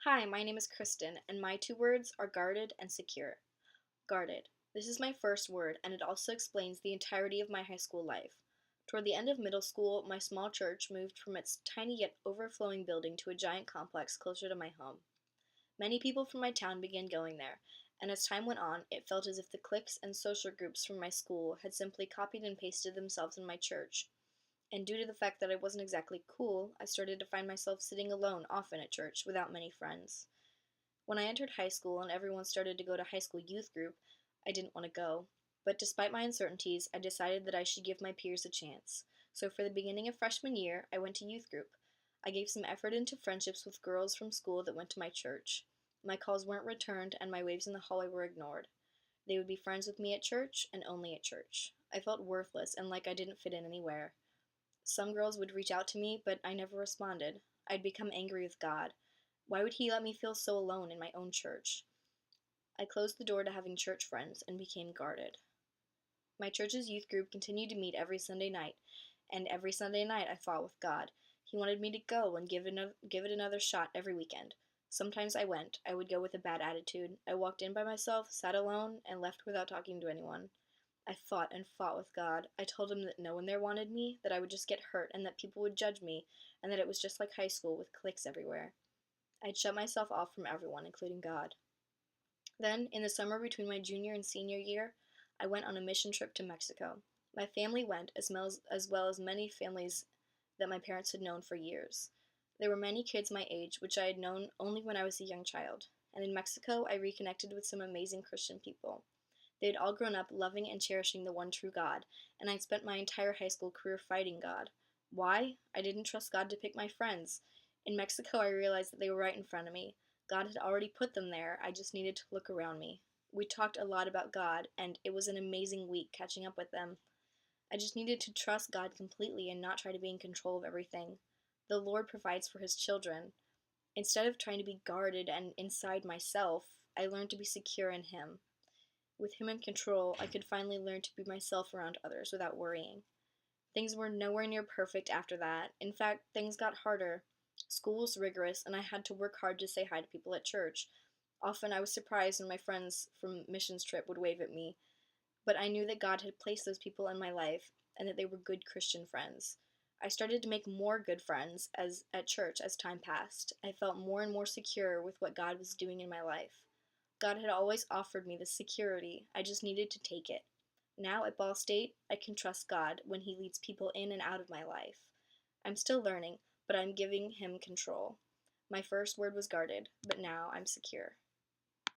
Hi, my name is Kristen, and my two words are guarded and secure. Guarded. This is my first word, and it also explains the entirety of my high school life. Toward the end of middle school, my small church moved from its tiny yet overflowing building to a giant complex closer to my home. Many people from my town began going there, and as time went on, it felt as if the cliques and social groups from my school had simply copied and pasted themselves in my church. And due to the fact that I wasn't exactly cool, I started to find myself sitting alone often at church without many friends. When I entered high school and everyone started to go to high school youth group, I didn't want to go. But despite my uncertainties, I decided that I should give my peers a chance. So for the beginning of freshman year, I went to youth group. I gave some effort into friendships with girls from school that went to my church. My calls weren't returned and my waves in the hallway were ignored. They would be friends with me at church and only at church. I felt worthless and like I didn't fit in anywhere. Some girls would reach out to me, but I never responded. I'd become angry with God. Why would He let me feel so alone in my own church? I closed the door to having church friends and became guarded. My church's youth group continued to meet every Sunday night, and every Sunday night I fought with God. He wanted me to go and give it another shot every weekend. Sometimes I went. I would go with a bad attitude. I walked in by myself, sat alone, and left without talking to anyone. I fought and fought with God. I told him that no one there wanted me, that I would just get hurt, and that people would judge me, and that it was just like high school with cliques everywhere. I'd shut myself off from everyone, including God. Then, in the summer between my junior and senior year, I went on a mission trip to Mexico. My family went, as well as many families that my parents had known for years. There were many kids my age, which I had known only when I was a young child, and in Mexico I reconnected with some amazing Christian people. They had all grown up loving and cherishing the one true God, and I'd spent my entire high school career fighting God. Why? I didn't trust God to pick my friends. In Mexico, I realized that they were right in front of me. God had already put them there, I just needed to look around me. We talked a lot about God, and it was an amazing week catching up with them. I just needed to trust God completely and not try to be in control of everything. The Lord provides for His children. Instead of trying to be guarded and inside myself, I learned to be secure in Him. With Him in control, I could finally learn to be myself around others without worrying. Things were nowhere near perfect after that. In fact, things got harder. School was rigorous, and I had to work hard to say hi to people at church. Often I was surprised when my friends from missions trip would wave at me, but I knew that God had placed those people in my life and that they were good Christian friends. I started to make more good friends as at church as time passed. I felt more and more secure with what God was doing in my life. God had always offered me this security. I just needed to take it. Now at Ball State, I can trust God when He leads people in and out of my life. I'm still learning, but I'm giving Him control. My first word was guarded, but now I'm secure.